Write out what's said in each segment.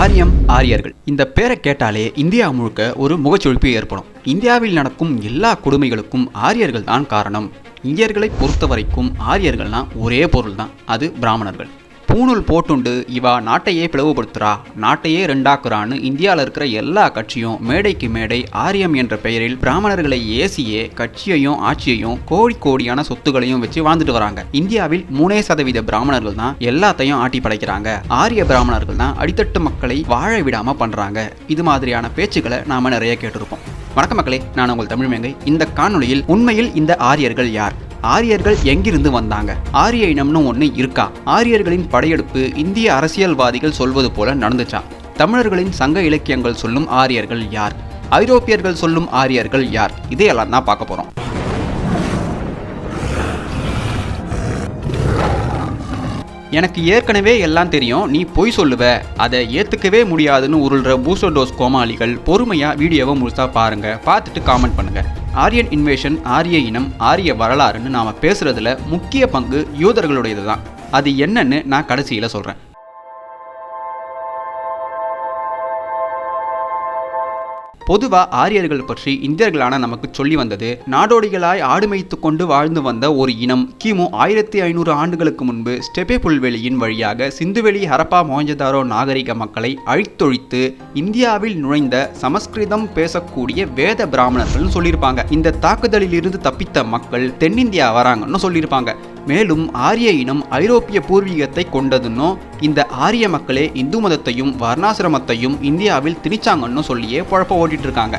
ஆரியம், ஆரியர்கள் இந்த பேரை கேட்டாலே இந்தியா முழுக்க ஒரு முகச்சொலிப்பு ஏற்படும். இந்தியாவில் நடக்கும் எல்லா கொடுமைகளுக்கும் ஆரியர்கள் தான் காரணம். இந்தியர்களை பொறுத்த வரைக்கும் ஆரியர்கள்னா ஒரே பொருள் தான், அது பிராமணர்கள். பூணூல் போட்டுண்டு இவா நாட்டையே பிளவுபடுத்துறா, நாட்டையே ரெண்டாக்குறான்னு இந்தியாவில் இருக்கிற எல்லா கட்சியும் மேடைக்கு மேடை ஆரியம் என்ற பெயரில் பிராமணர்களை ஏசியே கட்சியையும் ஆட்சியையும் கோடியான சொத்துக்களையும் வச்சு வாழ்ந்துட்டு வராங்க. இந்தியாவில் 3% பிராமணர்கள் தான் எல்லாத்தையும் ஆட்டி படைக்கிறாங்க. ஆரிய பிராமணர்கள் தான் அடித்தட்டு மக்களை வாழ விடாம பண்றாங்க. இது மாதிரியான பேச்சுக்களை நாம நிறைய கேட்டிருப்போம். வணக்கம் மக்களே, நான் உங்கள் தமிழ் மேங்கை. இந்த காணொளியில் உண்மையில் இந்த ஆரியர்கள் யார், ஆரியர்கள் எங்கிருந்து வந்தாங்க, ஆரிய இனம்னு ஒன்று இருக்கா, ஆரியர்களின் படையெடுப்பு இந்திய அரசியல்வாதிகள் சொல்வது போல நடந்துச்சா, தமிழர்களின் சங்க இலக்கியங்கள் சொல்லும் ஆரியர்கள் யார், ஐரோப்பியர்கள் சொல்லும் ஆரியர்கள் யார், இதையெல்லாம் தான் பார்க்க போறோம். எனக்கு ஏற்கனவே எல்லாம் தெரியும், நீ பொய் சொல்லுவ, அதை ஏத்துக்கவே முடியாதுன்னு உருள்ற பூசோடோஸ் கோமாளிகள் பொறுமையா வீடியோவை முழுசா பாருங்க, பார்த்துட்டு காமெண்ட் பண்ணுங்க. ஆரியன் இன்வேஷன், ஆரிய இனம், ஆரிய வரலாறுன்னு நாம பேசுறதுல முக்கிய பங்கு யூதர்களுடையது தான். அது என்னன்னு நான் கடைசியில சொல்றேன். பொதுவா ஆரியர்கள் பற்றி இந்தியர்களான நமக்கு சொல்லி வந்தது, நாடோடிகளாய் ஆடுமைத்து கொண்டு வாழ்ந்து வந்த ஒரு இனம் கிமு 1500 ஆண்டுகளுக்கு முன்பு ஸ்டெபே புல்வெளியின் வழியாக சிந்துவெளி, ஹரப்பா, மொஹஞ்சதாரோ நாகரிக மக்களை அழித்தொழித்து இந்தியாவில் நுழைந்த சமஸ்கிருதம் பேசக்கூடிய வேத பிராமணர்கள் சொல்லியிருப்பாங்க. இந்த தாக்குதலில் இருந்து தப்பித்த மக்கள் தென்னிந்தியா வராங்கன்னு சொல்லியிருப்பாங்க. மேலும் ஆரிய இனம் ஐரோப்பிய பூர்வீகத்தை கொண்டதுன்னு, இந்த ஆரிய மக்களே இந்து மதத்தையும் வர்ணாசிரமத்தையும் இந்தியாவில் திணிச்சாங்கன்னு சொல்லியே குழப்ப ஓட்டிட்டு இருக்காங்க.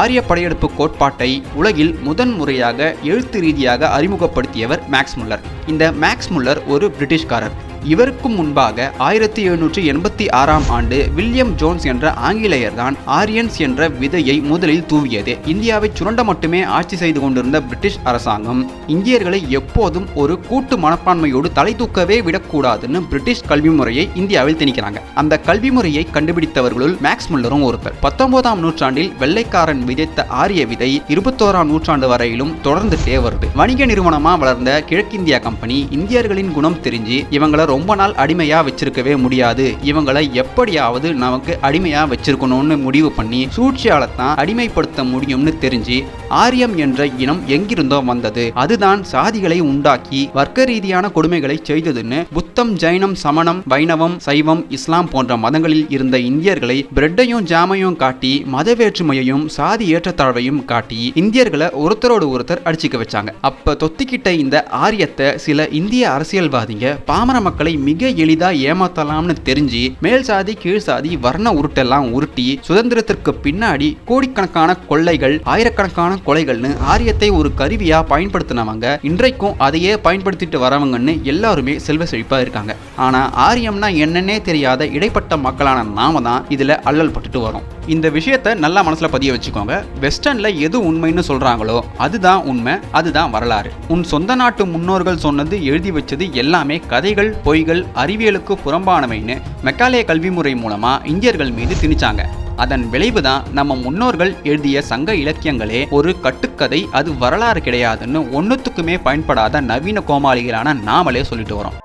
ஆரிய படையெடுப்பு கோட்பாட்டை உலகில் முதன்முறையாக எழுத்து ரீதியாக அறிமுகப்படுத்தியவர் மேக்ஸ் முல்லர். இந்த மேக்ஸ் முல்லர் ஒரு பிரிட்டிஷ்காரர். இவருக்கும் முன்பாக 1786ஆம் ஆண்டு வில்லியம் ஜோன்ஸ் என்ற ஆங்கிலேயர் தான் ஆரியன்ஸ் என்ற விதையை முதலில் தூவியது. இந்தியாவை சுரண்ட மட்டுமே ஆட்சி செய்து கொண்டிருந்த பிரிட்டிஷ் அரசாங்கம் இந்தியர்களை எப்போதும் ஒரு கூட்டு மனப்பான்மையோடு தலை தூக்கவே விடக்கூடாதுன்னு பிரிட்டிஷ் கல்வி முறையை இந்தியாவில் திணிக்கிறாங்க. அந்த கல்வி முறையை கண்டுபிடித்தவர்களுள் மேக்ஸ் முல்லரும் ஒருத்தர். 19ஆம் நூற்றாண்டில் வெள்ளைக்காரன் விதைத்த ஆரிய விதை 21ஆம் நூற்றாண்டு வரையிலும் தொடர்ந்துட்டே வருது. வணிக நிறுவனமா வளர்ந்த கிழக்கிந்தியா கம்பெனி இந்தியர்களின் குணம் தெரிஞ்சு இவங்களை ரொம்ப நாள் அடிமையா வச்சிருக்கவே முடியாது, இவங்களை எப்படியாவது நமக்கு அடிமையா வச்சிருக்கணும்னு முடிவு பண்ணி சூழ்ச்சியாலத்தான் அடிமைப்படுத்த முடியும்னு தெரிஞ்சு ஆரியம் என்ற இனம் எங்கிருந்தோ வந்தது, அதுதான் சாதிகளை உண்டாக்கி வர்க்க ரீதியான கொடுமைகளை செய்ததுன்னு புத்தம், ஜைனம், சமணம், வைணவம், சைவம், இஸ்லாம் போன்ற மதங்களில் இருந்த இந்தியர்களை பிரெட்டையும் ஜாமையும் காட்டி மத வேற்றுமையையும் சாதி ஏற்றத்தாழ்வையும் காட்டி இந்தியர்களை ஒருத்தரோடு ஒருத்தர் அடிச்சுக்க வச்சாங்க. அப்ப தொத்திக்கிட்ட இந்த ஆரியத்தை சில இந்திய அரசியல்வாதிங்க பாமர மக்களை மிக எளிதா ஏமாத்தலாம்னு தெரிஞ்சு மேல் சாதி கீழ் சாதி வர்ண உருட்டெல்லாம் உருட்டி சுதந்திரத்திற்கு பின்னாடி கோடிக்கணக்கான கொள்ளைகள், ஆயிரக்கணக்கான கொலைகள்னு ஆரியத்தை ஒரு கருவியா பயன்படுத்தினவங்க இன்றைக்கும் அதையே பயன்படுத்திட்டு வரவங்கன்னு எல்லாருமே செல்வ செழிப்பா இருக்காங்க. ஆனா ஆரியம்னா என்னன்னே தெரியாத இடைப்பட்ட மக்களான நாம தான் இதுல அல்லல் பட்டுட்டு வரோம். இந்த விஷயத்தை நல்லா மனசுல பதிய வச்சுக்கோங்க. வெஸ்டர்ன்ல எது உண்மைன்னு சொல்றாங்களோ அதுதான் உண்மை, அதுதான் வரலாறு. உன் சொந்த நாட்டு முன்னோர்கள் சொன்னது, எழுதி வச்சது எல்லாமே கதைகள், பொய்கள், அறிவியலுக்கு புறம்பானவைன்னு மெக்காலே கல்வி முறை மூலமா இந்தியர்கள் மீது திணிச்சாங்க. அதன் விளைவுதான் நம்ம முன்னோர்கள் எழுதிய சங்க இலக்கியங்களே ஒரு கட்டுக்கதை, அது வரலாறு கிடையாதுன்னு ஒன்னுத்துக்குமே பயன்படாத நவீன கோமாளிகளான நாமளே சொல்லிட்டு வரோம்.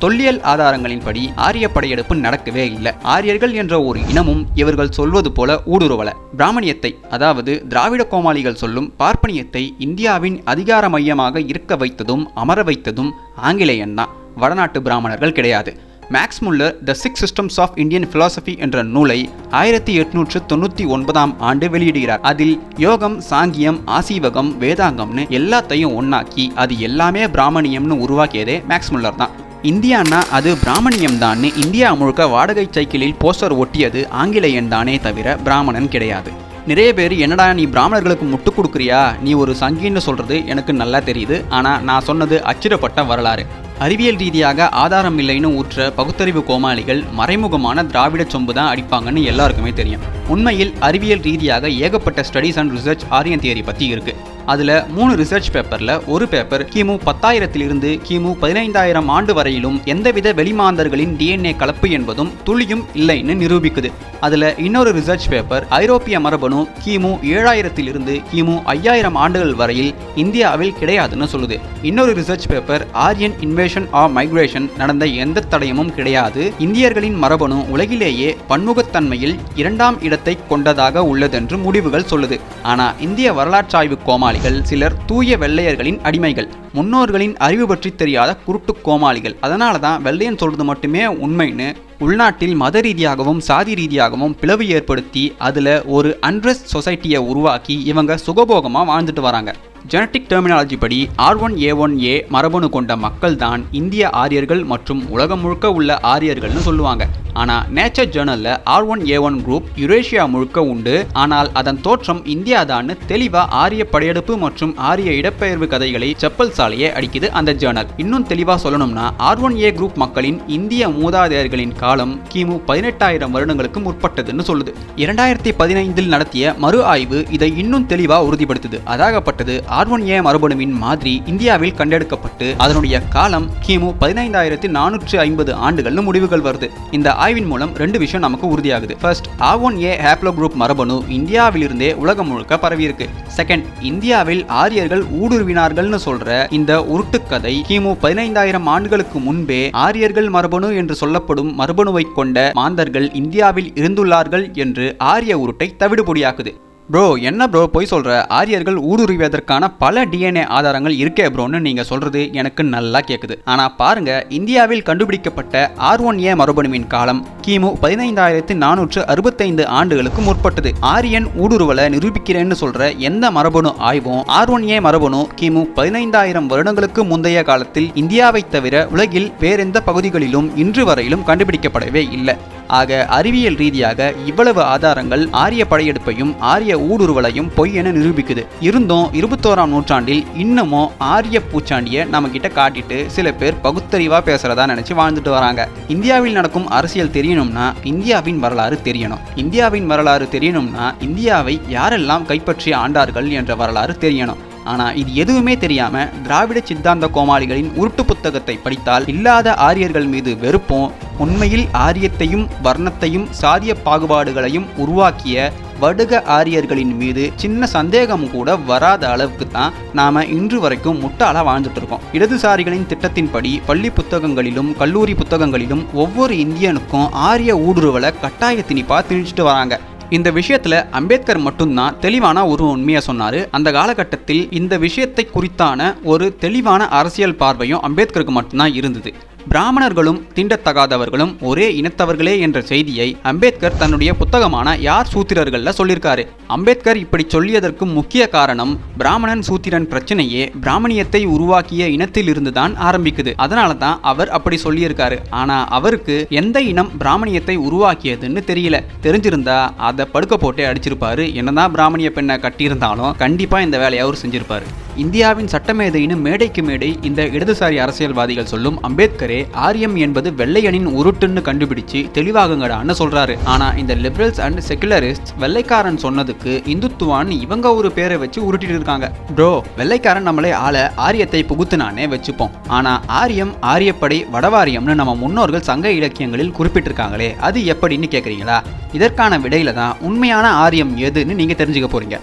தொல்லியல் ஆதாரங்களின்படி ஆரிய படையெடுப்பு நடக்கவே இல்லை. ஆரியர்கள் என்ற ஒரு இனமும் இவர்கள் சொல்வது போல ஊடுருவல. பிராமணியத்தை, அதாவது திராவிட கோமாளிகள் சொல்லும் பார்ப்பனியத்தை இந்தியாவின் அதிகார மையமாக இருக்க வைத்ததும் அமர வைத்ததும் ஆங்கிலேயன் தான், வடநாட்டு பிராமணர்கள் கிடையாது. Max Muller the 6 systems of Indian philosophy என்ற நூலை 1899ஆம் ஆண்டு வெளியிடுகிறார். அதில் யோகம், சாங்கியம், ஆசீவகம், வேதாங்கம்னு எல்லாத்தையும் ஒன்னாக்கி அது எல்லாமே பிராமணியம்னு உருவாக்கியதே மேக்ஸ் முல்லர் தான். இந்தியானா அது பிராமணியம் தான்னு இந்தியா முழுக்க வாடகை சைக்கிளில் போஸ்டர் ஒட்டியது ஆங்கிலேயன் தானே தவிர பிராமணன் கிடையாது. நிறைய பேர் என்னடா நீ பிராமணர்களுக்கு முட்டு கொடுக்குறியா, நீ ஒரு சங்கின்னு சொல்றது எனக்கு நல்லா தெரியுது, ஆனா நான் சொன்னது அச்சிடப்பட்ட வரலாறு. அறிவியல் ரீதியாக ஆதாரம் இல்லைன்னு ஊற்ற பகுத்தறிவு கோமாளிகள் மறைமுகமான திராவிட சொம்பு தான் அடிப்பாங்கன்னு எல்லாருக்குமே தெரியும். உண்மையில் அறிவியல் ரீதியாக ஏகப்பட்ட studies and research Aryan theory பற்றி இருக்கு. அதில் 3 ரிசர்ச் பேப்பரில் ஒரு பேப்பர் கிமு 10,000 கிமு 15,000 ஆண்டு வரையிலும் எந்தவித வெளிமாந்தர்களின் DNA கலப்பு என்பதும் துளியும் இல்லைன்னு நிரூபிக்குது. அதுல இன்னொரு ரிசர்ச் பேப்பர் ஐரோப்பிய மரபணு கிமு 7000 கிமு 5000 ஆண்டுகள் வரையில் இந்தியாவில் கிடையாதுன்னு சொல்லுது. இன்னொரு research paper Aryan invasion of migration நடந்த எந்த தடயமும் கிடையாது, இந்தியர்களின் மரபணு உலகிலேயே பன்முகத்தன்மையில் 2ஆம் இடத்தை கொண்டதாக உள்ளதென்று முடிவுகள் சொல்லுது. ஆனா இந்திய வரலாற்றாய்வு கோமாளிகள் சிலர் தூய வெள்ளையர்களின் அடிமைகள், முன்னோர்களின் அறிவு பற்றி தெரியாத குருட்டு கோமாளிகள். அதனாலதான் வெள்ளையன் சொல்றது மட்டுமே உண்மைன்னு உள்நாட்டில் மத ரீதியாகவும் சாதி ரீதியாகவும் பிளவு ஏற்படுத்தி அதுல ஒரு அன்ரெஸ்ட் சொசைட்டியை உருவாக்கி இவங்க சுகபோகமா வாழ்ந்துட்டு வராங்க. ஜெனட்டிக் டெர்மினாலஜி படி R1A1A மரபணு கொண்ட மக்கள் தான் இந்திய ஆரியர்கள் மற்றும் உலகம் முழுக்க உள்ள ஆரியர்கள்னு சொல்லுவாங்க. ஆனா நேச்சர் ஜேர்னல்ல R1A1 குரூப் யுரேஷியா முழுக்க உண்டு, ஆனால் அதன் தோற்றம் இந்தியா தான் தெளிவா ஆரிய படையெடுப்பு மற்றும் ஆரிய இடப்பெயர்வு கதைகளை செப்பல் சாலையே அடிக்குது அந்த ஜேர்னல். இன்னும் தெளிவா சொல்லணும்னா R1A குரூப் மக்களின் இந்திய மூதாதையர்களின் காலம் கிமு 18000 வருடங்களுக்கு முற்பட்டதுன்னு சொல்லுது. 2015 நடத்திய மறு ஆய்வு இதை இன்னும் தெளிவா உறுதிப்படுத்துது. அதாகப்பட்டது R1A மரபணுவின் மாதிரி இந்தியாவில் கண்டெடுக்கப்பட்டு அதனுடைய காலம் கிமு 15450 ஆண்டுகள்னு முடிவுகள் வருது. இந்த ஆய்வின் மூலம் 2 விஷயம் நமக்கு உறுதியாகுது. ஃபர்ஸ்ட், R1A ஹேப்ளோ குரூப் மரபணு இந்தியாவிலிருந்தே உலகம் முழுக்க பரவி இருக்கு. செகண்ட், இந்தியாவில் ஆரியர்கள் ஊடுருவினார்கள்னு சொல்ற இந்த உருட்டுக்கதை கிமு 15000 ஆண்டுகளுக்கு முன்பே ஆரியர்கள் மரபணு என்று சொல்லப்படும் மரபணுவை கொண்ட மாந்தர்கள் இந்தியாவில் இருந்துள்ளார்கள் என்று ஆரிய உருட்டை தவிடுபொடியாக்குது. ப்ரோ என்ன ப்ரோ போய் சொல்ற, ஆரியர்கள் ஊடுருவியதற்கான பல டிஎன்ஏ ஆதாரங்கள் இருக்கே ப்ரோன்னு நீங்க சொல்றது எனக்கு நல்லா கேக்குது. ஆனா பாருங்க, இந்தியாவில் கண்டுபிடிக்கப்பட்ட R1A மரபணுவின் காலம் கிமு 15465 ஆண்டுகளுக்கு முற்பட்டது. ஆரியன் ஊடுருவலை நிரூபிக்கிறேன்னு சொல்ற எந்த மரபணு ஆய்வும் R1A மரபணு கிமு 15000 வருடங்களுக்கு முந்தைய காலத்தில் இந்தியாவை தவிர உலகில் வேறெந்த பகுதிகளிலும் இன்று வரையிலும் கண்டுபிடிக்கப்படவே இல்லை. ஆக அறிவியல் ரீதியாக இவ்வளவு ஆதாரங்கள் ஆரிய படையெடுப்பையும் ஆரிய ஊடுருவலையும் பொய் என நிரூபிக்குது. இருந்தும் 21ஆம் நூற்றாண்டில் இன்னமும் ஆரிய பூச்சாண்டியை நம்ம கிட்ட காட்டிட்டு சில பேர் பகுத்தறிவா பேசுறதா நினைச்சு வாழ்ந்துட்டு வராங்க. இந்தியாவில் நடக்கும் அரசியல் தெரியணும்னா இந்தியாவின் வரலாறு தெரியணும். இந்தியாவின் வரலாறு தெரியணும்னா இந்தியாவை யாரெல்லாம் கைப்பற்றி ஆண்டார்கள் என்ற வரலாறு தெரியணும். ஆனா இது எதுவுமே தெரியாம திராவிட சித்தாந்த கோமாளிகளின் உருட்டு புத்தகத்தை படித்தால் இல்லாத ஆரியர்கள் மீது வெறுப்பும், உண்மையில் ஆரியத்தையும் வர்ணத்தையும் சாதிய பாகுபாடுகளையும் உருவாக்கிய வடுக ஆரியர்களின் மீது சின்ன சந்தேகம் கூட வராத அளவுக்கு தான் நாம இன்று வரைக்கும் முட்டாளா வாழ்ந்துட்டு இருக்கோம். இடதுசாரிகளின் திட்டத்தின்படி பள்ளி புத்தகங்களிலும் கல்லூரி புத்தகங்களிலும் ஒவ்வொரு இந்தியனுக்கும் ஆரிய ஊடுருவலை கட்டாய திணிப்பா திணிச்சுட்டு வராங்க. இந்த விஷயத்துல அம்பேத்கர் மட்டும்தான் தெளிவான ஒரு உண்மையை சொன்னாரு. அந்த காலகட்டத்தில் இந்த விஷயத்தை குறித்தான ஒரு தெளிவான அரசியல் பார்வையும் அம்பேத்கருக்கு மட்டும்தான் இருந்தது. பிராமணர்களும் தீண்டத்தகாதவர்களும் ஒரே இனத்தவர்களே என்ற செய்தியை அம்பேத்கர் தன்னுடைய புத்தகமான யார் சூத்திரர்கள்ல சொல்லியிருக்காரு. அம்பேத்கர் இப்படி சொல்லியதற்கு முக்கிய காரணம் பிராமணன் சூத்திரன் பிரச்சனையே பிராமணியத்தை உருவாக்கிய இனத்தில் இருந்துதான் ஆரம்பிக்குது. அதனால தான் அவர் அப்படி சொல்லியிருக்காரு. ஆனா அவருக்கு எந்த இனம் பிராமணியத்தை உருவாக்கியதுன்னு தெரியல. தெரிஞ்சிருந்தா அதை படுக்க போட்டே அடிச்சிருப்பாரு. என்னதான் பிராமணிய பெண்ணை கட்டியிருந்தாலும் கண்டிப்பா இந்த வேலையை அவர் செஞ்சிருப்பாரு. இந்தியாவின் சட்டமேதைன்னு மேடைக்கு மேடை இந்த இடதுசாரி அரசியல்வாதிகள் சொல்லும் அம்பேத்கரே ஆரியம் என்பது வெள்ளையனின் உருட்டுன்னு கண்டுபிடிச்சு தெளிவாகுங்கடான்னு சொல்றாரு. ஆனா இந்த லிபரல்ஸ் அண்ட் செகுலரிஸ்ட் வெள்ளைக்காரன் சொன்னதுக்கு இந்துத்துவான்னு இவங்க ஒரு பேரை வச்சு உருட்டிட்டு இருக்காங்க. ப்ரோ, வெள்ளைக்காரன் நம்மளே ஆரியத்தை புகுத்துனானே வச்சுப்போம். ஆனா ஆரியம், ஆரியப்படை, வடவாரியம்னு நம்ம முன்னோர்கள் சங்க இலக்கியங்களில் குறிப்பிட்டிருக்காங்களே, அது எப்படின்னு கேட்குறீங்களா? இதற்கான விடையில தான் உண்மையான ஆரியம் எதுன்னு நீங்க தெரிஞ்சுக்க போறீங்க.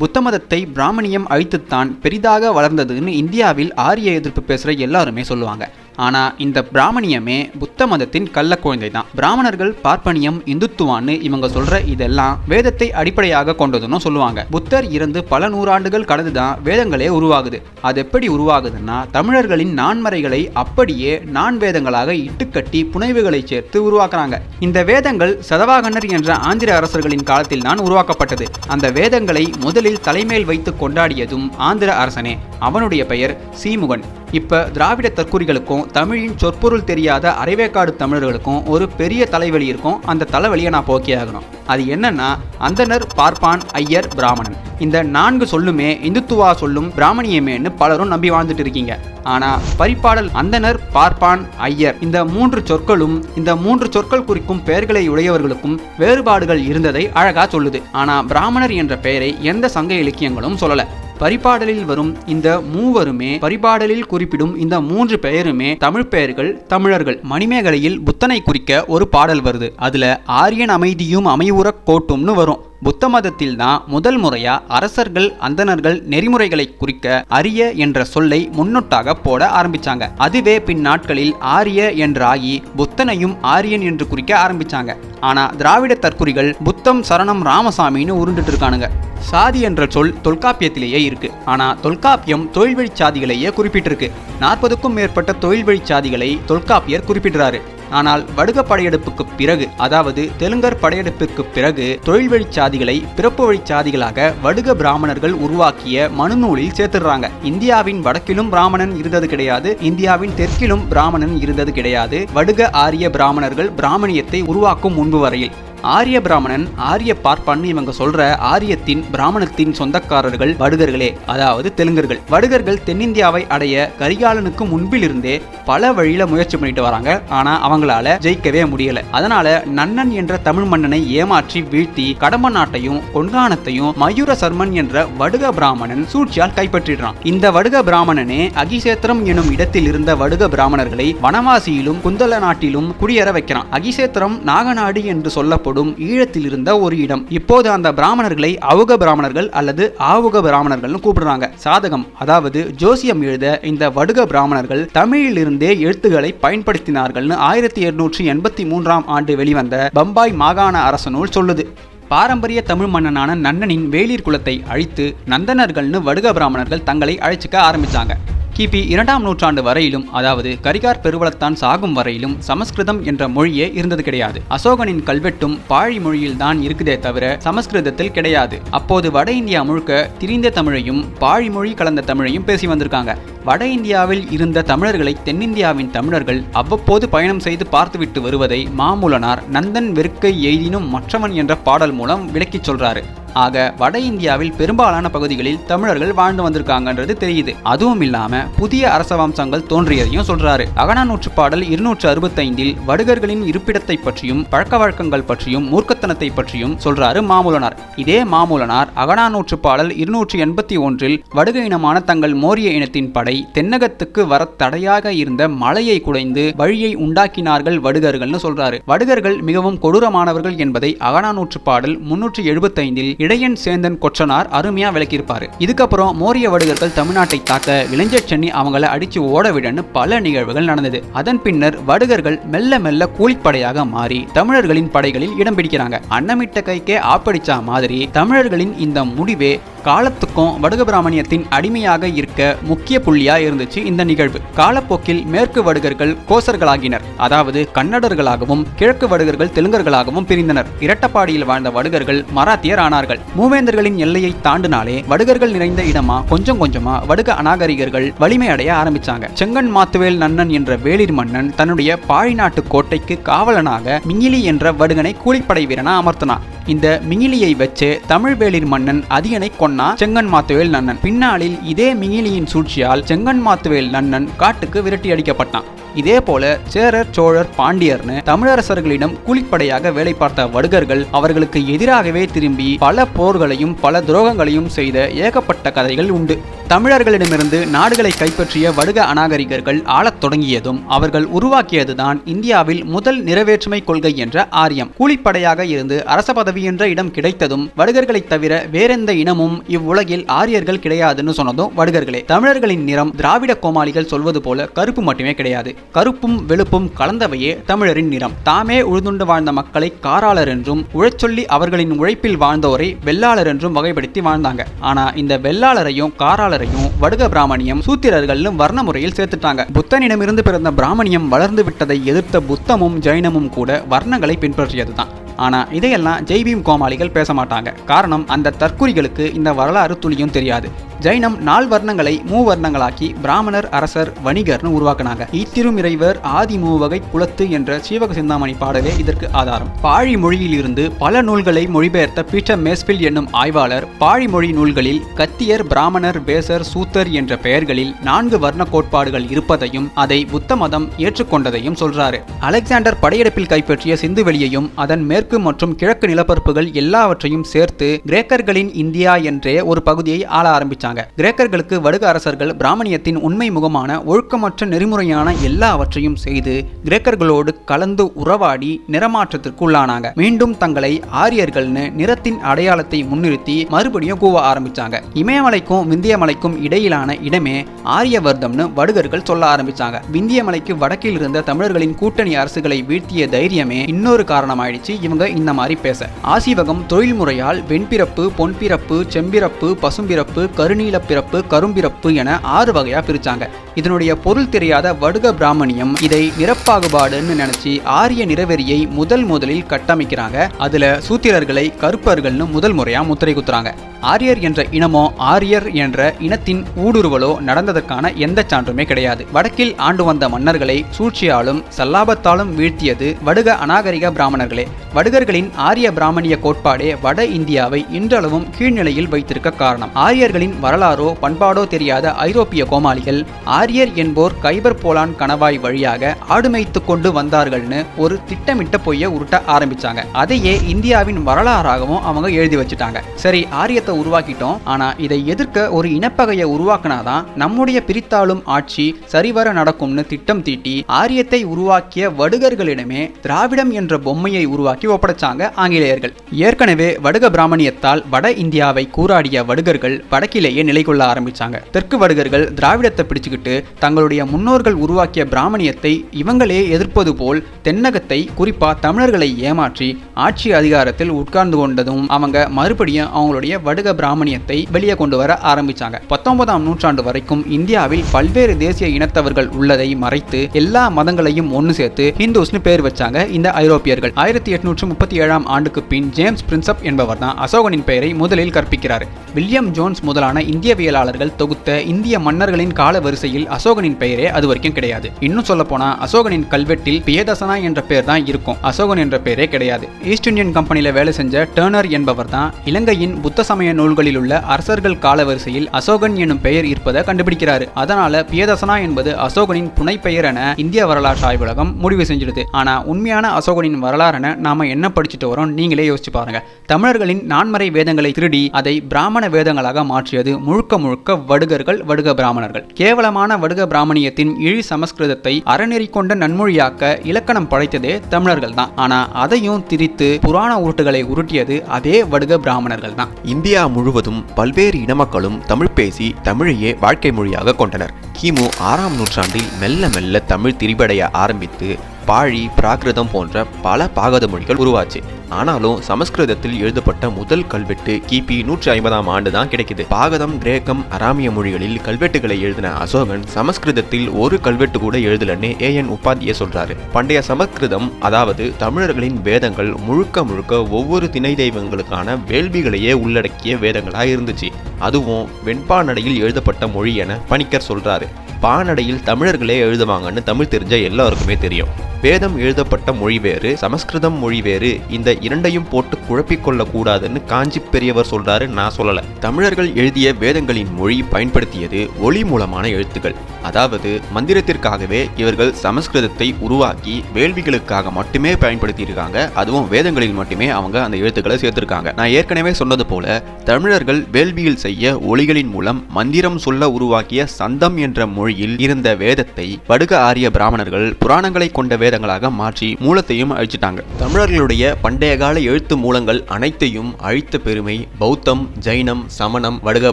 புத்த மதத்தை பிராமணியம் அழித்துத்தான் பெரிதாக வளர்ந்ததுன்னு இந்தியாவில் ஆரிய எதிர்ப்பு பேசுகிற எல்லாருமே சொல்லுவாங்க. ஆனால் இந்த பிராமணியமே புத்த மதத்தின் கள்ள குழந்தை தான். பிராமணர்கள் பார்ப்பனியம், இந்துத்துவான்னு இவங்க சொல்ற இதெல்லாம் வேதத்தை அடிப்படையாக கொண்டதுன்னு சொல்லுவாங்க. புத்தர் இறந்து பல நூறாண்டுகள் கடந்துதான் வேதங்களே உருவாகுது. அது எப்படி உருவாகுதுன்னா தமிழர்களின் நான்மறைகளை அப்படியே நான் வேதங்களாக இட்டுக்கட்டி புனைவுகளை சேர்த்து உருவாக்குறாங்க. இந்த வேதங்கள் சதவாகனர் என்ற ஆந்திர அரசர்களின் காலத்தில் தான் உருவாக்கப்பட்டது. அந்த வேதங்களை முதலில் தலைமேல் வைத்து கொண்டாடியதும் ஆந்திர அரசனே. அவனுடைய பெயர் சீமுகன். இப்ப திராவிட தற்குறிகளுக்கும் தமிழின் சொற்பொருள் தெரியாத அரைவேக்காடு தமிழர்களுக்கும் ஒரு பெரிய தலைவலி இருக்கும். அந்த தலைவலியை நான் போக்கே ஆகணும். அது என்னன்னா அந்தனர், பார்ப்பான், ஐயர், பிராமணன். இந்த 4 சொல்லுமே இந்துத்துவா சொல்லும் பிராமணியமேன்னு பலரும் நம்பி வாழ்ந்துட்டு இருக்கீங்க. ஆனா பரிபாடல் அந்தனர், பார்ப்பான், ஐயர் இந்த 3 சொற்களும் இந்த 3 சொற்கள் குறிக்கும் பெயர்களை உடையவர்களுக்கும் வேறுபாடுகள் இருந்ததை அழகா சொல்லுது. ஆனா பிராமணர் என்ற பெயரை எந்த சங்க இலக்கியங்களும் சொல்லல. பரிபாடலில் வரும் இந்த மூவருமே பரிபாடலில் குறிப்பிடும் இந்த 3 பெயருமே தமிழ் பெயர்கள், தமிழர்கள். மணிமேகலையில் புத்தனை குறிக்க ஒரு பாடல் வருது. அதுல ஆரியன் அமைதியும் அமைவுறக் கோட்டும்னு வரும். புத்த மதத்தில் தான் முதல் முறையா அரசர்கள், அந்தணர்கள் நெறிமுறைகளை குறிக்க அரிய என்ற சொல்லை முன்னொட்டாக போட ஆரம்பிச்சாங்க. அதுவே பின் நாட்களில் ஆரிய என்றாகி புத்தனையும் ஆரியன் என்று குறிக்க ஆரம்பிச்சாங்க. ஆனா திராவிட தற்குறிகள் புத்தம் சரணம் ராமசாமின்னு உருண்டுட்டு இருக்கானுங்க. சாதி என்ற சொல் தொல்காப்பியத்திலேயே இருக்கு. ஆனா தொல்காப்பியம் தொழில் வழி சாதிகளையே குறிப்பிட்டிருக்கு. 40க்கும் மேற்பட்ட தொழில் வழி சாதிகளை தொல்காப்பியர் குறிப்பிடுறாரு. ஆனால் வடுக படையெடுப்புக்கு பிறகு, அதாவது தெலுங்கர் படையெடுப்பிற்கு பிறகு தொழில் வழி சாதிகளை பிறப்பு வழி சாதிகளாக வடுக பிராமணர்கள் உருவாக்கிய மனுநூலில் சேர்த்துடுறாங்க. இந்தியாவின் வடக்கிலும் பிராமணன் இருந்தது கிடையாது, இந்தியாவின் தெற்கிலும் பிராமணன் இருந்தது கிடையாது. வடுக ஆரிய பிராமணர்கள் பிராமணியத்தை உருவாக்கும் முன்பு வரையில் ஆரிய பிராமணன், ஆரிய பார்ப்பான்னு இவங்க சொல்ற ஆரியத்தின் பிராமணத்தின் சொந்தக்காரர்கள் வடுகர்களே, அதாவது தெலுங்கர்கள். வடுகர்கள் தென்னிந்தியாவை அடைய கரிகாலனுக்கு முன்பிலிருந்தே பல வழியில முயற்சி பண்ணிட்டு வராங்க. ஆனா அவங்களால ஜெயிக்கவே முடியல. அதனால நன்னன் என்ற தமிழ் மன்னனை ஏமாற்றி வீழ்த்தி கடம்ப நாட்டையும் கொன்கானத்தையும் மயூர சர்மன் என்ற வடுக பிராமணன் சூழ்ச்சியால் கைப்பற்றிடுறான். இந்த வடுக பிராமணனே அகிசேத்திரம் எனும் இடத்தில் இருந்த வடுக பிராமணர்களை வனவாசியிலும் குந்தல நாட்டிலும் குடியேற வைக்கிறான். அகிசேத்திரம் நாகநாடு என்று சொல்லப்படும் ஈழத்தில் இருந்த ஒரு இடம். இப்போது அந்த பிராமணர்களை அவுக பிராமணர்கள் அல்லது ஆவுக பிராமணர்கள் கூப்பிடுறாங்க. சாதகம், அதாவது ஜோசியம் எழுத இந்த வடுக பிராமணர்கள் தமிழில் இருந்தே எழுத்துக்களை பயன்படுத்தினார்கள்னு 1883ஆம் ஆண்டு வெளிவந்த பம்பாய் மாகாண அரசநூல் சொல்லுது. பாரம்பரிய தமிழ் மன்னனான நன்னனின் வேளிர் குலத்தை அழித்து நந்தனர்கள்னு வடுக பிராமணர்கள் தங்களை அழைச்சிக்க ஆரம்பிச்சாங்க. கிபி 2ஆம் நூற்றாண்டு வரையிலும், அதாவது கரிகார் பெருவளத்தான் சாகும் வரையிலும் சமஸ்கிருதம் என்ற மொழியே இருந்தது கிடையாது. அசோகனின் கல்வெட்டும் பாழி மொழியில் தான் இருக்குதே தவிர சமஸ்கிருதத்தில் கிடையாது. அப்போது வட இந்தியா முழுக்க திரிந்த தமிழையும் பாழி மொழி கலந்த தமிழையும் பேசி வந்திருக்காங்க. வட இந்தியாவில் இருந்த தமிழர்களை தென்னிந்தியாவின் தமிழர்கள் அவ்வப்போது பயணம் செய்து பார்த்துவிட்டு வருவதை மாமூலனார் நந்தன் வெறுக்கை எய்தினும் மற்றவன் என்ற பாடல் மூலம் விளக்கி சொல்றாரு. ஆக வட இந்தியாவில் பெரும்பாலான பகுதிகளில் தமிழர்கள் வாழ்ந்து வந்திருக்காங்கன்றது தெரியுது. அதுவும் இல்லாம புதிய அரச வம்சங்கள் தோன்றியதையும் சொல்றாரு. அகநானூற்று பாடல் 265இல் வடுகர்களின் இருப்பிடத்தை பற்றியும் பழக்க வழக்கங்கள் பற்றியும் மூர்க்கத்தனத்தை பற்றியும் சொல்றாரு மாமூலனார். இதே மாமூலனார் அகநானூற்று பாடல் 281இல் வடுக இனமான தங்கள் மோரிய இனத்தின் படை தென்னகத்துக்கு வர தடையாக இருந்த மலையை குடைந்து வழியை உண்டாக்கினார்கள் வடுகர்கள்னு சொல்றாரு. வடுகர்கள் மிகவும் கொடூரமானவர்கள் என்பதை அகநானூற்று பாடல் 375இல் இடையன் சேந்தன் கொற்றனார் அருமையா விளக்கியிருப்பாரு. இதுக்கப்புறம் மோரிய வடுகர்கள் தமிழ்நாட்டை தாக்க இளைஞர் சென்னி அவங்கள அடிச்சு ஓடவிடன்னு பல நிகழ்வுகள் நடந்தது. அதன் பின்னர் வடுகர்கள் மெல்ல மெல்ல கூலிப்படையாக மாறி தமிழர்களின் படைகளில் இடம் பிடிக்கிறாங்க. அன்னமிட்ட கைக்கே ஆப்படிச்சா மாதிரி தமிழர்களின் இந்த முடிவே காலத்துக்கும் வடுக பிராமணியத்தின் அடிமையாக இருக்க முக்கிய புள்ளியா இருந்துச்சு இந்த நிகழ்வு. காலப்போக்கில் மேற்கு வடுகர்கள் கோசர்களாகினர், அதாவது கன்னடர்களாகவும் கிழக்கு வடுகர்கள் தெலுங்கர்களாகவும் பிரிந்தனர். இரட்டப்பாடியில் வாழ்ந்த வடுகர்கள் மராத்தியர் ஆனார்கள். மூவேந்தர்களின் எல்லையை தாண்டினாலே வடுகர்கள் நிறைந்த இடமா கொஞ்சம் கொஞ்சமா வடுக அநாகரிகர்கள் வலிமை அடைய ஆரம்பிச்சாங்க. செங்கன் மாத்துவேல் நன்னன் என்ற வேளிர் மன்னன் தன்னுடைய பாழி நாட்டு கோட்டைக்கு காவலனாக மிங்கிலி என்ற வடுகனை கூலிப்படை வீரனா அமர்த்தினான். இந்த மிங்கிலியை வச்சு தமிழ் வேளிர் மன்னன் அதிகனை கொன்னா செங்கன் மாத்துவேல் நன்னன். பின்னாளில் இதே மிங்கிலியின் சூழ்ச்சியால் செங்கன் மாத்துவேல் நன்னன் காட்டுக்கு விரட்டி அடிக்கப்பட்டான். இதே போல சேரர், சோழர், பாண்டியர்னு தமிழரசர்களிடம் கூலிப்படையாக வேலை பார்த்த வடுகர்கள் அவர்களுக்கு எதிராகவே திரும்பி பல போர்களையும் பல துரோகங்களையும் செய்த ஏகப்பட்ட கதைகள் உண்டு. தமிழர்களிடமிருந்து நாடுகளை கைப்பற்றிய வடுக அநாகரிகர்கள் ஆளத் தொடங்கியதும் அவர்கள் உருவாக்கியதுதான் இந்தியாவில் முதல் நிறைவேற்றுமை கொள்கை என்ற ஆரியம். கூலிப்படையாக இருந்து அரச பதவி என்ற இடம் கிடைத்ததும் வடுகர்களைத் தவிர வேறெந்த இனமும் இவ்வுலகில் ஆரியர்கள் கிடையாதுன்னு சொன்னதும் வடுகர்களே. தமிழர்களின் நிறம் திராவிட கோமாளிகள் சொல்வது போல கருப்பு மட்டுமே கிடையாது. கருப்பும் வெளுப்பும் கலந்தவையே தமிழரின் நிறம். தாமே உழுதுண்டு வாழ்ந்த மக்களை காராளர் என்றும் உழைச்சொல்லி அவர்களின் உழைப்பில் வாழ்ந்தோரை வெள்ளாளர் என்றும் வகைப்படுத்தி வாழ்ந்தாங்க. ஆனா இந்த வெள்ளாளரையும் காராளரையும் வடுக பிராமணியம் சூத்திரர்கள்னு வர்ண முறையில் சேர்த்துட்டாங்க. புத்தனிடமிருந்து பிறந்த பிராமணியம் வளர்ந்து விட்டதை எதிர்த்த புத்தமும் ஜைனமும் கூட வர்ணங்களை பின்பற்றியதுதான். ஆனா இதையெல்லாம் ஜெய்பீம் கோமாளிகள் பேச மாட்டாங்க. காரணம், அந்த தற்குறிகளுக்கு இந்த வரலாறு துளியும் தெரியாது. ஜைனம் 4 வர்ணங்களை மூவர்ணங்களாக்கி பிராமணர், அரசர், வணிகர்னு உருவாக்கினாங்க. ஈத்திருமிறைவர் ஆதி மூவகை குலத்து என்ற சீவக சிந்தாமணி பாடலே இதற்கு ஆதாரம். பாழி மொழியில் இருந்து பல நூல்களை மொழிபெயர்த்த பீட்டர் மேஸ்ஃபீல்ட் என்னும் ஆய்வாளர் பாழி மொழி நூல்களில் கத்தியர், பிராமணர், பேசர், சூத்தர் என்ற பெயர்களில் 4 வர்ண கோட்பாடுகள் இருப்பதையும் அதை புத்த மதம் ஏற்றுக்கொண்டதையும் சொல்றாரு. அலெக்சாண்டர் படையெடுப்பில் கைப்பற்றிய சிந்துவெளியையும் அதன் மேற்கு மற்றும் கிழக்கு நிலப்பரப்புகள் எல்லாவற்றையும் சேர்த்து கிரேக்கர்களின் இந்தியா என்றே ஒரு பகுதியை ஆள ஆரம்பிச்சாங்க. ஆரம்பிச்சாங்க. கிரேக்கர்களுக்கு வடுக அரசர்கள் பிராமணியத்தின் உண்மை முகமான ஒழுக்கமற்ற நெறிமுறையான எல்லாவற்றையும் செய்து கிரேக்கர்களோடு கலந்து உறவாடி நிறமாற்றத்திற்கு உள்ளானாங்க. மீண்டும் தங்களை ஆரியர்கள்னு நிறத்தின் அடையாளத்தை முன்னிறுத்தி மறுபடியும் கூவ ஆரம்பிச்சாங்க. இமயமலைக்கும் விந்தியமலைக்கும் இடையிலான இடமே ஆரியவர்தம்னு வடுகர்கள் சொல்ல ஆரம்பிச்சாங்க. விந்தியமலைக்கு வடக்கில் இருந்த தமிழர்களின் கூட்டணி அரசுகளை வீழ்த்திய தைரியமே இன்னொரு காரணமாயிடுச்சு இவங்க இந்த மாதிரி பேச. ஆசீவகம் தொழில் முறையால் வெண்பிறப்பு, பொன்பிறப்பு, செம்பிறப்பு, பசும்பிறப்பு, கருநீல பிறப்பு, கரும்பிறப்பு என 6 வகையா பிரிச்சாங்க. இதனுடைய பொருள் தெரியாத வடுக பிராமணியம் இதை நிறப்பாகுபாடுன்னு நினைச்சு ஆரிய நிறவெறியை முதலில் கட்டமைக்கிறாங்க. அதுல சூத்திரர்களை கருப்பர்கள்னு முதல் முறையா முத்திரை குத்துறாங்க. ஆரியர் என்ற இனமோ ஆரியர் என்ற இனத்தின் ஊடுருவலோ நடந்ததற்கான எந்த சான்றுமே கிடையாது. வடக்கில் ஆண்டு வந்த மன்னர்களை சூழ்ச்சியாலும் சல்லாபத்தாலும் வீழ்த்தியது வடுக அநாகரிக பிராமணர்களே. வடுகர்களின் ஆரிய பிராமணிய கோட்பாடே வட இந்தியாவை இன்றளவும் கீழ்நிலையில் வைத்திருக்க காரணம். ஆரியர்களின் வரலாறோ பண்பாடோ தெரியாத ஐரோப்பிய கோமாளிகள் ஆரியர் என்போர் கைபர் போலான் கணவாய் வழியாக ஆடுமைத்து கொண்டு வந்தார்கள்னு ஒரு திட்டமிட்ட பொய்யை உருட்ட ஆரம்பிச்சாங்க. அதையே இந்தியாவின் வரலாறாகவும் அவங்க எழுதி வச்சுட்டாங்க. சரி, ஆரியத்தை உருவாக்கிட்டோம், ஆனா இதை எதிர்க்க ஒரு இனப்பகையை உருவாக்கினாதான் நம்முடைய பிரித்தாளும் ஆட்சி சரிவர நடக்கும்னு திட்டம் தீட்டி ஆரியத்தை உருவாக்கிய வடுகர்களிடமே திராவிடம் என்ற பொம்மையை உருவாக்கி ஒப்படைச்சாங்க ஆங்கிலேயர்கள். ஏற்கனவே வடுக பிராமணியத்தால் வட இந்தியாவை கூராடிய வடுகர்கள் வடக்கிலேயே நிலை கொள்ள ஆரம்பிச்சாங்க. தெற்கு வடுகர்கள் திராவிடத்தை பிடிச்சுக்கிட்டு தங்களுடைய முன்னோர்கள் உருவாக்கிய பிராமணியத்தை இவங்களே எதிர்ப்பது போல் தென்னகத்தை, குறிப்பா தமிழர்களை ஏமாற்றி ஆட்சி அதிகாரத்தில் உட்கார்ந்து கொண்டதும் அவங்க மறுபடியும் அவங்களுடைய வடுக பிராமணியத்தை வெளியே கொண்டு வர ஆரம்பிச்சாங்க. 19ஆம் நூற்றாண்டு வரைக்கும் இந்தியாவில் பல்வேறு தேசிய இனத்தவர்கள் உள்ளதை மறைத்து எல்லா மதங்களையும் ஒன்று சேர்த்து ஹிந்துஸ்னு பேர் வச்சாங்க இந்த ஐரோப்பியர்கள். 1837ஆம் ஆண்டுக்கு பின் ஜேம்ஸ் பிரின்சப் என்பவர் தான் அசோகனின் பெயரை முதலில் கற்பிக்கிறார். வில்லியம் ஜோன்ஸ் முதலான இந்தியவியலாளர்கள் தொகுத்த இந்திய மன்னர்களின் கால வரிசையில் அசோகனின் பெயரே அது வரைக்கும் கிடையாது. இன்னும் சொல்ல போனா அசோகனின் கல்வெட்டில் பியதசனா என்ற பெயர் தான் இருக்கும், அசோகன் என்ற பெயரே கிடையாது. ஈஸ்ட் இந்தியன் கம்பெனியில வேலை செஞ்ச டர்னர் என்பவர் தான் இலங்கையின் புத்த சமய நூல்களில் உள்ள அரசர்கள் கால வரிசையில் அசோகன் எனும் பெயர் இருப்பதை கண்டுபிடிக்கிறாரு. அதனால பியதசனா என்பது அசோகனின் புனை பெயர் என இந்திய வரலாற்று ஆய்வுலகம் முடிவு செஞ்சிடுது. ஆனா உண்மையான அசோகனின் வரலாறுன நாம என்ன படிச்சுட்டு வரோம் நீங்களே யோசிச்சு பாருங்க. தமிழர்களின் நான்மறை வேதங்களை திருடி அதை பிராமண வேதங்களாக மாற்றியது முழுக்க முழுக்க வடுகர்கள், வடுக பிராமணர்கள். கேவலமான வடுக பிராமணியத்தின் இழி சமஸ்கிருதத்தை அறநெறி கொண்ட நன்மொழியாக்க இலக்கணம் படைத்ததே தமிழர்கள் தான். ஆனா அதையும் திரித்து புராண உருட்டுகளை உருட்டியது அதே வடுக பிராமணர்கள் தான். இந்தியா முழுவதும் பல்வேறு இனமக்களும் தமிழ் பேசி தமிழையே வாழ்க்கை மொழியாக கொண்டனர். கிமு 6ஆம் நூற்றாண்டில் மெல்ல மெல்ல தமிழ் திரிபடைய ஆரம்பித்து பாழி, பிராகிருதம் போன்ற பல பாகத மொழிகள் உருவாச்சு. ஆனாலும் சமஸ்கிருதத்தில் எழுதப்பட்ட முதல் கல்வெட்டு கிபி 150ஆம் ஆண்டு தான் கிடைக்குது. பாகதம், கிரேக்கம், அராமிய மொழிகளில் கல்வெட்டுகளை எழுதின அசோகன் சமஸ்கிருதத்தில் ஒரு கல்வெட்டு கூட எழுதலன்னு AN உபாத்தியே சொல்றாரு. பண்டைய சமஸ்கிருதம், அதாவது தமிழர்களின் வேதங்கள் முழுக்க முழுக்க ஒவ்வொரு திணை தெய்வங்களுக்கான வேள்விகளையே உள்ளடக்கிய வேதங்களா இருந்துச்சு. அதுவும் வெண்பாநடையில் எழுதப்பட்ட மொழி என பணிக்கர் சொல்றாரு. பாநடையில் தமிழர்களே எழுதுவாங்கன்னு தமிழ் தெரிஞ்ச எல்லாருக்குமே தெரியும். வேதம் எழுதப்பட்ட மொழி வேறு, சமஸ்கிருதம் மொழி வேறு. இந்த இரண்டையும் போட்டு குழப்பிக்கொள்ள கூடாதுன்னு காஞ்சி பெரியவர் சொல்றாரு, நான் சொல்லல. தமிழர்கள் எழுதிய வேதங்களின் மொழி பயன்படுத்தியது ஒளி மூலமான எழுத்துக்கள். அதாவது மந்திரத்திற்காகவே இவர்கள் சமஸ்கிருதத்தை உருவாக்கி வேள்விகளுக்காக மட்டுமே பயன்படுத்தியிருக்காங்க. அதுவும் வேதங்களில் மட்டுமே அவங்க அந்த எழுத்துக்களை சேர்த்திருக்காங்க. நான் ஏற்கனவே சொன்னது போல தமிழர்கள் வேள்வியில் செய்ய ஒளிகளின் மூலம் மந்திரம் சொல்ல உருவாக்கிய சந்தம் என்ற மொழியில் இருந்த வேதத்தை வடுக ஆரிய பிராமணர்கள் புராணங்களை கொண்ட வேதங்களாக மாற்றி மூலத்தையும் அழிச்சிட்டாங்க. தமிழர்களுடைய பண்டைய கால எழுத்து மூலங்கள் அனைத்தையும் அழித்த பெருமை பௌத்தம், ஜைனம், சமணம், வடுக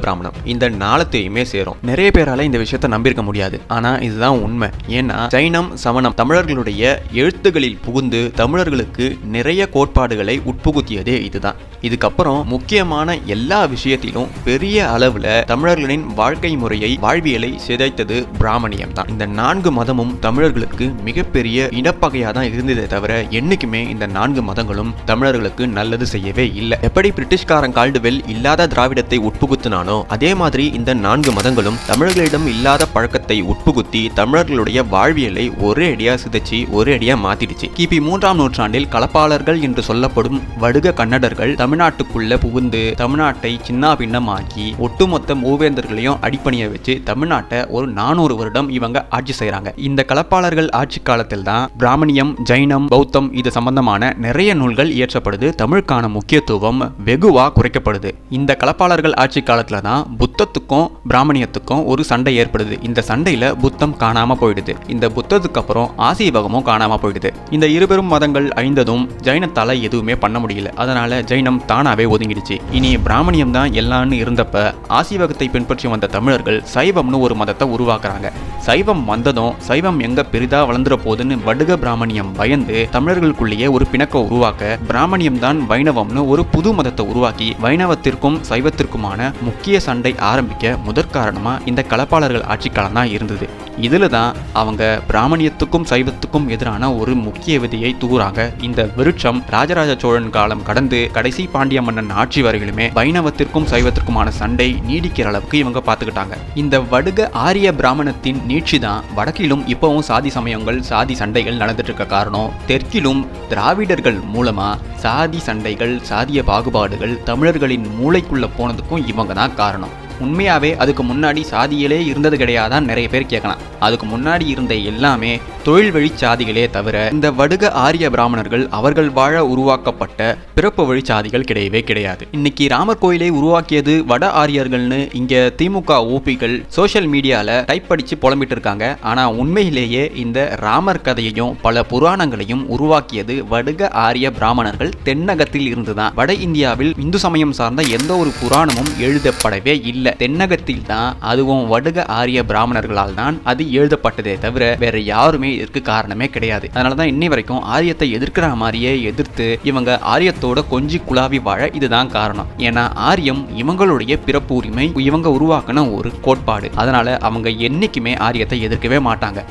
பிராமணம் இந்த நாளத்தையுமே சேரும். நிறைய பேரால இந்த விஷயத்தை நம்பியிருக்க முடியாது, ஆனா இதுதான் உண்மை. ஏன்னா ஜைனம், சமணம் தமிழர்களுடைய எழுத்துகளில் புகுந்து தமிழர்களுக்கு நிறைய கோட்பாடுகளை உட்புகுத்தியதே இதுதான். இதுக்கப்புறம் முக்கியமான எல்லா விஷயத்திலும் பெரிய அளவுல தமிழர்களின் வாழ்க்கை முறையை, வாழ்வியலை சிதைத்தது பிராமணியம் தான். இந்த 4 மதமும் தமிழர்களுக்கு மிகப்பெரிய இனப்பகையா தான் இருந்ததே தவிர என்னைக்குமே இந்த 4 மதங்களும் தமிழர்களுக்கு நல்லது செய்யவே இல்லை. எப்படி பிரிட்டிஷ்காரன் கால்டுவெல் இல்லாத திராவிடத்தை உட்புகுத்தினானோ அதே மாதிரி இந்த 4 மதங்களும் தமிழர்களிடம் இல்லாத பழக்கத்தை உட்புகுத்தி தமிழர்களுடைய வாழ்வியலை ஒரே அடியா சிதைச்சு ஒரே அடியா மாத்திடுச்சு. கிபி 3ஆம் நூற்றாண்டில் கலப்பாளர்கள் என்று சொல்லப்படும் வடுக கன்னடர்கள் தமிழ்நாட்டுக்குள்ள புகுந்து தமிழ்நாட்டை சின்ன பின்னமாக்கி ஒட்டுமொத்த மூவேந்தர்களையும் அடிப்பணிய வச்சு தமிழ்நாட்டை ஒரு 400 400 வருடம் இவங்க ஆட்சி செய்யறாங்க. இந்த களப்பாளர்கள் ஆட்சி காலத்தில் தான் பிராமணியம், ஜைனம், பௌத்தம் இது சம்பந்தமான நிறைய நூல்கள் இயற்றப்படுது. தமிழுக்கான முக்கியத்துவம் வெகுவா குறைக்கப்படுது. இந்த களப்பாளர்கள் ஆட்சி காலத்துல தான் புத்தத்துக்கும் பிராமணியத்துக்கும் ஒரு சண்டை ஏற்படுது. இந்த சண்டையில புத்தம் காணாம போயிடுது. இந்த புத்தத்துக்கு அப்புறம் ஆசீவகமும் காணாம போயிடுது. இந்த இருபெரும் மதங்கள் அழிந்ததும் ஜைனத்தால எதுவுமே பண்ண முடியல. அதனால ஜைனம் தானாவே ஒதுங்கிடுச்சு. இனி பிராமணியம் தான் எல்லான்னு இருந்தப்ப ஆசீவகத்தை பின்பற்றி வந்த தமிழர்கள் சைவம்னு ஒரு மதத்தை உருவாக்குறாங்க. சைவம் வந்ததும் சைவம் எங்க பெரிதா வளர்ந்துற போதுன்னு வடுக பிராமணியம் பயந்து தமிழர்களுக்குள்ளேயே ஒரு பிணக்க உருவாக்க பிராமணியம் தான் வைணவம்னு ஒரு புது மதத்தை உருவாக்கி வைணவத்திற்கும் சைவத்திற்குமான முக்கிய சண்டை ஆரம்பிக்க முதற்காரணமா இந்த களப்பாளர்கள் ஆட்சி காலம் தான் இருந்தது. இதுல தான் அவங்க பிராமணியத்துக்கும் சைவத்துக்கும் எதிரான ஒரு முக்கிய விதியை தூறாங்க. இந்த விருட்சம் ராஜராஜ சோழன் காலம் கடந்து கடைசி பாண்டிய மன்னன் ஆட்சி வரையிலுமே வைணவத்திற்கும் சைவத்திற்குமான சண்டை நீடிக்கிற அளவுக்கு இவங்க பார்த்துக்கிட்டாங்க. இந்த வடுக ஆரிய பிராமணத்தின் நீட்சி தான் வடக்கிலும் இப்பவும் சாதி சமயங்கள், சாதி சண்டைகள் நடந்துட்டு இருக்க காரணம். தெற்கிலும் திராவிடர்கள் மூலமா சாதி சண்டைகள், சாதிய பாகுபாடுகள் தமிழர்களின் மூளைக்குள்ள போனதுக்கும் இவங்க தான் காரணம். உண்மையாவே அதுக்கு முன்னாடி சாதிகளே இருந்தது கிடையாதான் நிறைய பேர் கேட்கலாம். அதுக்கு முன்னாடி இருந்த எல்லாமே தொழில் வழி சாதிகளே தவிர இந்த வடுக ஆரிய பிராமணர்கள் அவர்கள் வாழ உருவாக்கப்பட்ட பிறப்பு வழி சாதிகள் கிடையவே கிடையாது. இன்னைக்கு ராமர் கோயிலை உருவாக்கியது வட ஆரியர்கள்னு இங்க திமுக ஓபிகள் சோசியல் மீடியால டைப் அடிச்சு புலம்பிட்டு இருக்காங்க. ஆனா உண்மையிலேயே இந்த ராமர் கதையையும் பல புராணங்களையும் உருவாக்கியது வடுக ஆரிய பிராமணர்கள் தென்னகத்தில் இருந்துதான். வட இந்தியாவில் இந்து சமயம் சார்ந்த எந்த ஒரு புராணமும் எழுதப்படவே இல்லை. தென்னகத்தில் தான், அதுவும் வடுக ஆரிய பிராமணர்களால் தான் அது எழுதப்பட்டதே தவிர வேற யாருமே இதற்கு காரணமே கிடையாது. அதனாலதான் இன்னை வரைக்கும் ஆரியத்தை எதிர்க்கிற மாதிரியே எதிர்த்து இவங்க ஆரியத்தோட கொஞ்சி குழாவி வாழ இதுதான் காரணம். ஏன்னா ஆரியம் இவங்களுடைய பிறப்பு உரிமை, இவங்க உருவாக்கின ஒரு கோட்பாடு. அதனால அவங்க என்னைக்குமே ஆரியத்தை எதிர்க்கவே மாட்டாங்க.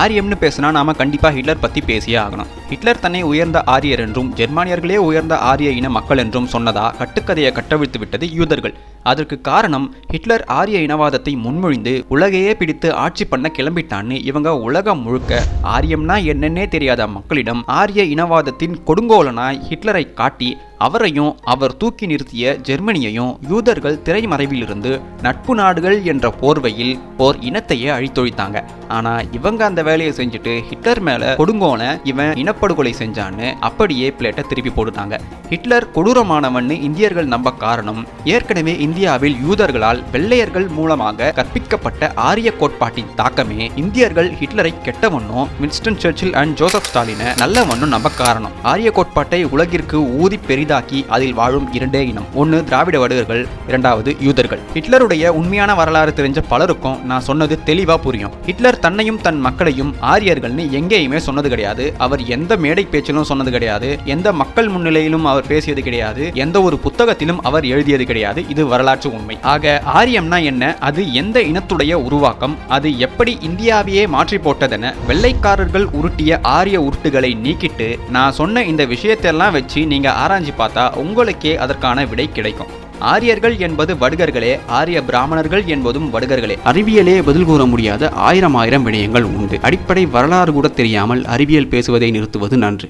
ஆரியம்னு பேசினா நாம கண்டிப்பா ஹிட்லர் பத்தி பேசியே ஆகணும். ஹிட்லர் தன்னை உயர்ந்த ஆரியர் என்றும் ஜெர்மானியர்களே உயர்ந்த ஆரிய இன மக்கள் என்றும் சொன்னதா கட்டுக்கதையை கட்டவிழ்த்து விட்டது யூதர்கள். அதற்கு காரணம் ஹிட்லர் ஆரிய இனவாதத்தை முன்மொழிந்து உலகையே பிடித்து ஆட்சி பண்ண கிளம்பிட்டான்னு இவங்க உலகம் முழுக்க ஆரியம்னா என்னன்னே தெரியாத மக்களிடம் ஆரிய இனவாதத்தின் கொடுங்கோலனாய் ஹிட்லரை காட்டி அவரையும் அவர் தூக்கி நிறுத்திய ஜெர்மனியையும் யூதர்கள் திரைமறைவிலிருந்து நட்பு நாடுகள் என்ற போர்வையில் போர் இனத்தையே அழித்தொழித்தாங்க. ஆனா இவங்க அந்த வேலையை செஞ்சுட்டு ஹிட்லர் மேல கொடுங்கோல இவன் இனப்படுகொலை செஞ்சான்னு அப்படியே பிளேட்டை திருப்பி போட்டுட்டாங்க. ஹிட்லர் கொடூரமானவன்னு இந்தியர்கள் நம்ப காரணம் ஏற்கனவே இந்தியாவில் யூதர்களால் வெள்ளையர்கள் மூலமாக கற்பிக்கப்பட்ட ஆரிய கோட்பாட்டின் தாக்கமே இந்தியர்கள் ஹிட்லரை கெட்டவனும் வின்ஸ்டன் சர்ச்சில் அண்ட் ஜோசப் ஸ்டாலினை நல்லவனும் நம்ப காரணம். ஆரிய கோட்பாட்டை உலகிற்கு ஊதி பெரிதாக்கி அதில் வாழும் இரண்டே இனம், ஒன்னு திராவிட வடுகர்கள், இரண்டாவது யூதர்கள். ஹிட்லருடைய உண்மையான வரலாறு தெரிஞ்ச பலருக்கும் நான் சொன்னது தெளிவா புரியும். ஹிட்லர் தன்னையும் தன் மக்களையும் ஆரியர்கள்னு எங்கேயுமே சொன்னது கிடையாது. அவர் எந்த மேடை பேச்சிலும் சொன்னது கிடையாது. எந்த மக்கள் முன்னிலையிலும் அவர் பேசியது கிடையாது. எந்த ஒரு புத்தகத்திலும் அவர் எழுதியது கிடையாது. இது வரலாற்று உண்மை. ஆக ஆரியம்னா என்ன, அது எந்த இனத்துடைய உருவாக்கம், அது எப்படி இந்தியாவையே மாற்றி போட்டதென வெள்ளைக்காரர்கள் உருட்டிய ஆரிய உருட்டுகளை நீக்கிட்டு நான் சொன்ன இந்த விஷயத்தெல்லாம் வச்சு நீங்க ஆராய்ச்சி பார்த்தா உங்களுக்கே அதற்கான விடை கிடைக்கும். ஆரியர்கள் என்பது வடுகர்களே, ஆரிய பிராமணர்கள் என்பதும் வடுகர்களே. அறிவியலே பதில் கூற முடியாத ஆயிரம் விடயங்கள் உண்டு. அடிப்படை வரலாறு கூட தெரியாமல் அறிவியல் பேசுவதை நிறுத்துவது நன்று.